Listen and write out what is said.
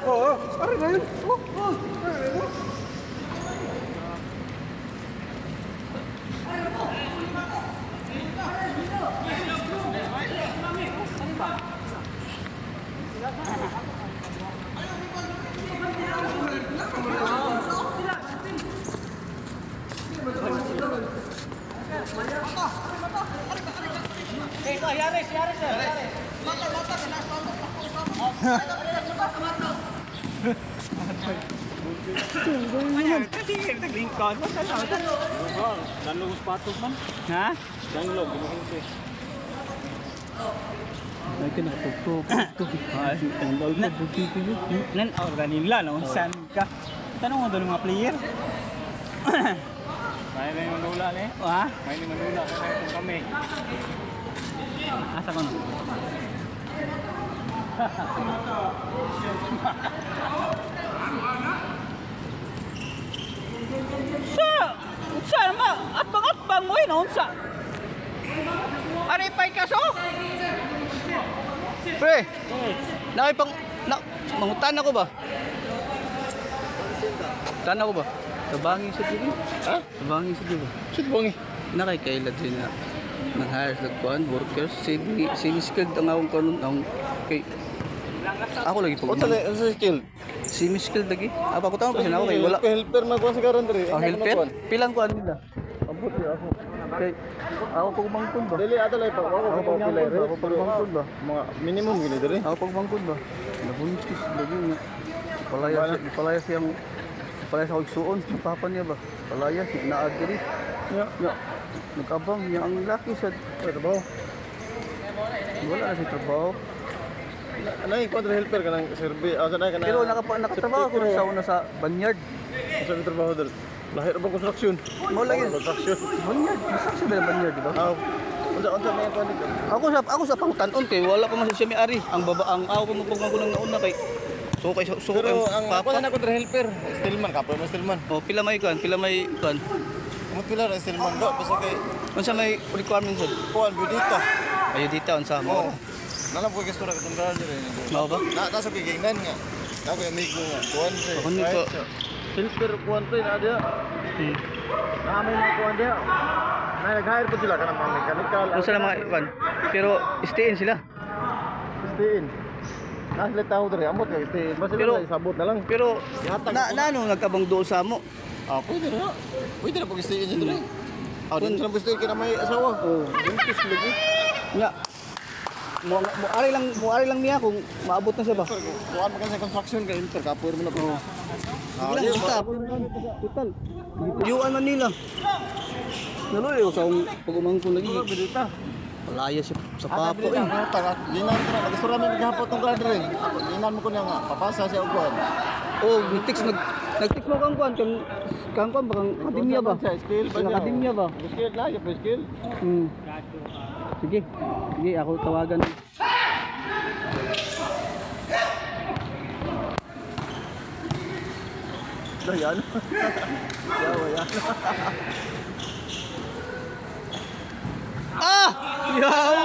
Oo, pare na yun. Ito, Yaris, Yaris. Naglingkod mo sa Nanlong patos man. ha? Nanlong, ginuhintay. Ay, kinakapagpog. Ang bawal Na- pa bukito yun. Nan organila no san ka. Tanong mo doon mga player. May na yung manula eh. Ha? May na manula kasi kung kami. Asa ko no? Unsa ma atbang mo ina unsa? Ari pay kaso? Pre. Nakipang mangutan ako ba? Tan ako ba? Tabangi sa dili. Ha? Tabangi sa dili. Sino bang eh? Nakikailad din na nag-hire sa kuan workers semi-skilled ang akong kanon ang kay ako lagi po. Unsa sa skill? Semi-skilled lagi. Apa ko tama pa sinako kay wala. Helper na ko sa karon diri. Ang helper? Pilang kuan nila? Abot ya ako. Kay ako pag bangkod ba? Dili ato lay pa. Ako pa pilay. Ako pag bangkod ba? Mga minimum gini diri. Ako pag bangkod ba? Nabuntis lagi nga. Palaya siyang palaya sa igsuon sa papa niya ba? Palaya si naad diri. Ya. Ya. Nagabang niya ang laki sa Trabaho. wala na si trabaho. Ano yung kontra helper ka ng survey? Asa na ka na? Pero nakatrabaho ko rin sa una sa Banyard. Asa yung trabaho diri? Lahir ba construction? Mo lagi. Construction. Banyard, masakit sa Banyard, di ba? Unsa may kuan dito? Ako sa pangutanon kay wala pa man siya may-ari. Ang baba ang ako mo pag magunang nauna kay so Pero ang papa. kuan na kontra helper, stillman kapoy mo stillman. Oh, pila may kuan. Amot pila ra stillman do basta kay Unsa may requirements yun? kuan budita. Ayo dito unsa Oh. mo. Nalam ko gusto ra katong dara diri. Mao ba? Nasa kigingnan nga. Ako yung amigo nga. Kuan siya. Ako nito. Helper kuan to na dia. Namin na kuan dia. Na nag-hire pa sila kanang mga mechanical. Unsa na mga kuan. Pero stayin sila. Stiin. Nasli tao diri amot nga stiin. Basta Pero- lang isabot na lang. Pero na ano nagkabang dool sa mo. Ah, pwede na. Pwede na pag-stiin niya diri. Ah, di na pag-stiin kina may asawa. Oh, buntis lagi. Nya. Mo ari lang niya kung maabot na siya ba. Kuan man sa construction kay helper kapoy mo na po. Ah, Ilang di basta. Total. Yuan man nila. Naluloy ko sa akong pag-umangkon lagi. Budita. Palaya sa Papa papo eh. Linan ko na, nag-istura mi maghapot ng grad rin. Linan mo ko niya nga, papasa siya og kuan. Oh, nag-text mo kang kuan bakang akademya ba? Skill ba Sa niya? akademya ba? Skill na, yung skill. Hmm. Sige. Sige, ako tawagan. Dayan. Yawa yan. Ah! Yawa!